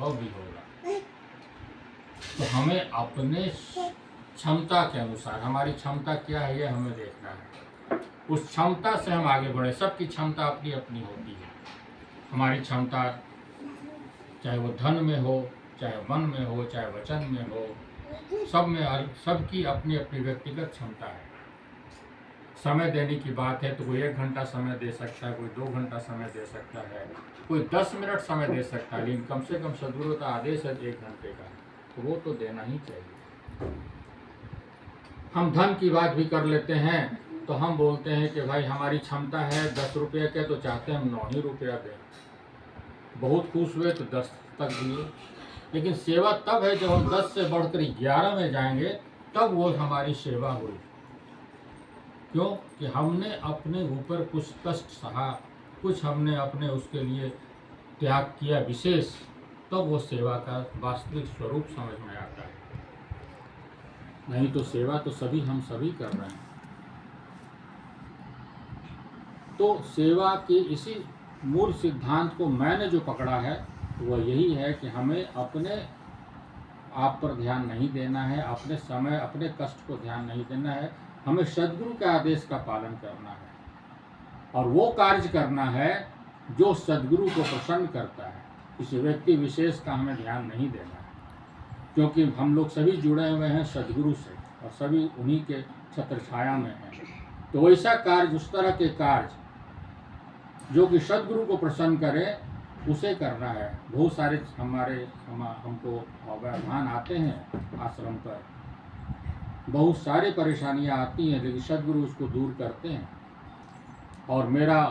अनुभव भी होगा। तो हमें अपने क्षमता के अनुसार, हमारी क्षमता क्या है ये हमें देखना है, उस क्षमता से हम आगे बढ़े। सबकी क्षमता अपनी अपनी होती है। हमारी क्षमता चाहे वो धन में हो, चाहे मन में हो, चाहे वचन में हो, सब में सबकी अपनी अपनी व्यक्तिगत क्षमता है। समय देने की बात है तो कोई 1 घंटा समय दे सकता है, कोई 2 घंटा समय दे सकता है, कोई 10 मिनट समय दे सकता है, लेकिन कम से कम सद्गुरु का आदेश है 1 घंटे का, तो वो तो देना ही चाहिए। हम धन की बात भी कर लेते हैं तो हम बोलते हैं कि भाई हमारी क्षमता है 10 रुपये के, तो चाहते हैं हम 9 ही रुपया दें। बहुत खुश हुए तो 10 तक दिए, लेकिन सेवा तब है जब हम 10 से बढ़कर 11 में जाएंगे, तब वो हमारी सेवा हुई। क्यों कि हमने अपने ऊपर कुछ कष्ट सहा, कुछ हमने अपने उसके लिए त्याग किया विशेष, तब वो सेवा का वास्तविक स्वरूप समझ में आता है। नहीं तो सेवा तो हम सभी कर रहे हैं। तो सेवा के इसी मूल सिद्धांत को मैंने जो पकड़ा है वह यही है कि हमें अपने आप पर ध्यान नहीं देना है, अपने समय अपने कष्ट को ध्यान नहीं देना है, हमें सद्गुरु के आदेश का पालन करना है और वो कार्य करना है जो सद्गुरु को प्रसन्न करता है। किसी व्यक्ति विशेष का हमें ध्यान नहीं देना है, क्योंकि हम लोग सभी जुड़े हुए हैं सद्गुरु से और सभी उन्हीं के छत्र छाया में हैं। तो वैसा कार्य, उस तरह के कार्य जो कि सद्गुरु को प्रसन्न करे, उसे करना है। बहुत सारे हमको आह्वान आते हैं आश्रम पर, बहुत सारी परेशानियां आती हैं, लेकिन सद्गुरु उसको दूर करते हैं। और मेरा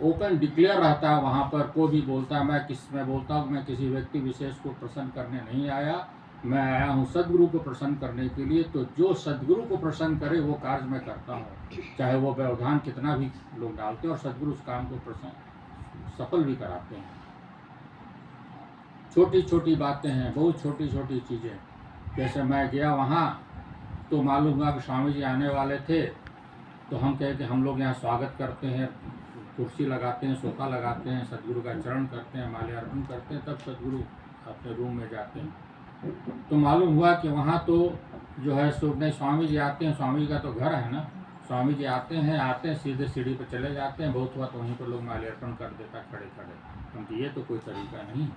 ओपन डिक्लेयर रहता है वहाँ पर, कोई भी बोलता है मैं बोलता हूँ मैं किसी व्यक्ति विशेष को प्रसन्न करने नहीं आया, मैं आया हूँ सद्गुरु को प्रसन्न करने के लिए। तो जो सद्गुरु को प्रसन्न करे वो कार्य मैं करता हूँ, चाहे वो व्यवधान कितना भी लोग डालते हैं, और सद्गुरु उस काम को सफल भी कराते हैं। छोटी छोटी बातें हैं, बहुत छोटी छोटी चीज़ें। जैसे मैं गया वहाँ तो मालूम हुआ कि स्वामी जी आने वाले थे, तो हम कहे कि हम लोग यहाँ स्वागत करते हैं, कुर्सी लगाते हैं, सोफा लगाते हैं, सद्गुरु का चरण करते हैं, माल्यार्पण करते हैं, तब सद्गुरु अपने रूम में जाते हैं। तो मालूम हुआ कि वहाँ तो जो है नहीं, स्वामी जी आते हैं, स्वामी जी का तो घर है ना, स्वामी जी आते हैं सीधे सीढ़ी पर चले जाते हैं, बहुत हुआ तो वहीं पर लोग माल्यार्पण कर देता खड़े खड़े। क्योंकि ये तो कोई तरीका नहीं।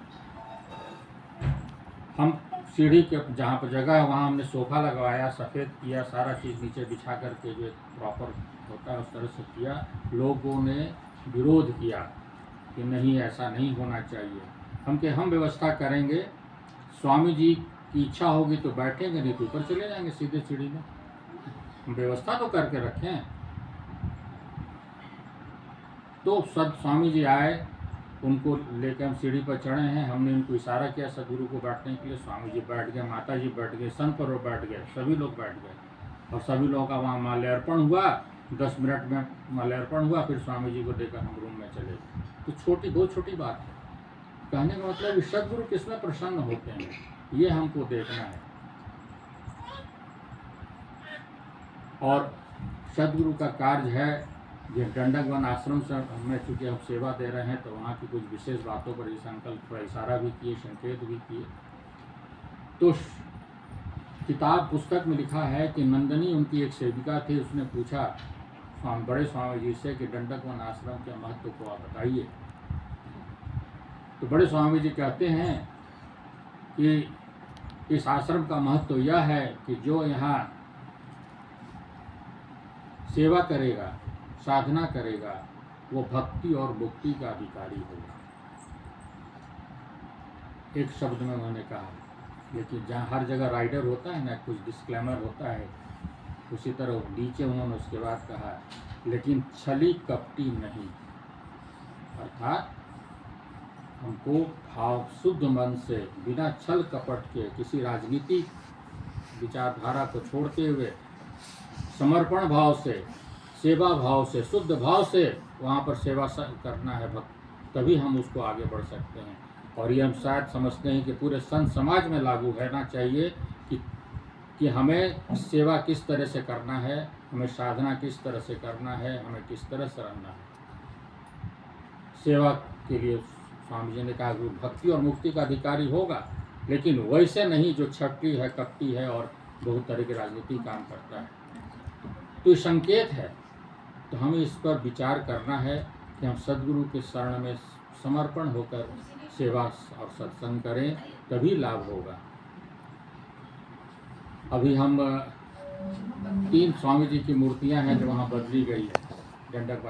हम सीढ़ी के जहाँ पर जगह है वहाँ हमने सोफा लगवाया, सफ़ेद किया, सारा चीज़ नीचे बिछा करके जो प्रॉपर होता है उस तरह से किया। लोगों ने विरोध किया कि नहीं, ऐसा नहीं होना चाहिए। हम व्यवस्था करेंगे, स्वामी जी की इच्छा होगी तो बैठेंगे, नहीं तो ऊपर चले जाएंगे सीधे सीढ़ी में। हम व्यवस्था तो करके रखें। तो स्वामी जी आए, उनको लेकर हम सीढ़ी पर चढ़े हैं, हमने उनको इशारा किया सद्गुरु को बैठने के लिए। स्वामी जी बैठ गए, माता जी बैठ गए, संत पर बैठ गए, सभी लोग बैठ गए और सभी लोगों का वहाँ माल्यार्पण हुआ। 10 मिनट में माल्यार्पण हुआ, फिर स्वामी जी को देकर हम रूम में चले गए। तो बहुत छोटी बात है। कहने का मतलब सद्गुरु किसमें प्रसन्न होते हैं ये हमको देखना है। और सद्गुरु का कार्य है जिस दंडक वन आश्रम से हमें चूँकि हम सेवा दे रहे हैं, तो वहाँ की कुछ विशेष बातों पर संकल्प थोड़ा इशारा भी किए, संकेत भी किए। तो पुस्तक में लिखा है कि नंदनी उनकी एक सेविका थी, उसने पूछा बड़े स्वामी जी से कि दंडक वन आश्रम के महत्व को आप बताइए। तो बड़े स्वामी जी कहते हैं कि इस आश्रम का महत्व यह है कि जो यहाँ सेवा करेगा, साधना करेगा, वो भक्ति और मुक्ति का अधिकारी होगा। एक शब्द में उन्होंने कहा, लेकिन जहाँ हर जगह राइडर होता है ना, कुछ डिस्क्लेमर होता है, उसी तरह नीचे उन्होंने उसके बाद कहा, लेकिन छली कपटी नहीं। अर्थात हमको भाव शुद्ध मन से, बिना छल कपट के, किसी राजनीतिक विचारधारा को छोड़ते हुए समर्पण भाव से, सेवा भाव से, शुद्ध भाव से वहाँ पर सेवा करना है भक्त, तभी हम उसको आगे बढ़ सकते हैं। और ये हम शायद समझते हैं कि पूरे संत समाज में लागू रहना चाहिए कि हमें सेवा किस तरह से करना है, हमें साधना किस तरह से करना है, हमें किस तरह से रहना है। सेवा के लिए स्वामी जी ने कहा कि भक्ति और मुक्ति का अधिकारी होगा, लेकिन वैसे नहीं जो छठी है, कपटी है और बहुत तरह के राजनीति काम करता है। तो ये संकेत है। तो हमें इस पर विचार करना है कि हम सद्गुरु के शरण में समर्पण होकर सेवा और सत्संग करें, तभी लाभ होगा। अभी हम 3 स्वामी जी की मूर्तियां हैं जो वहाँ बदली गई है, गंडक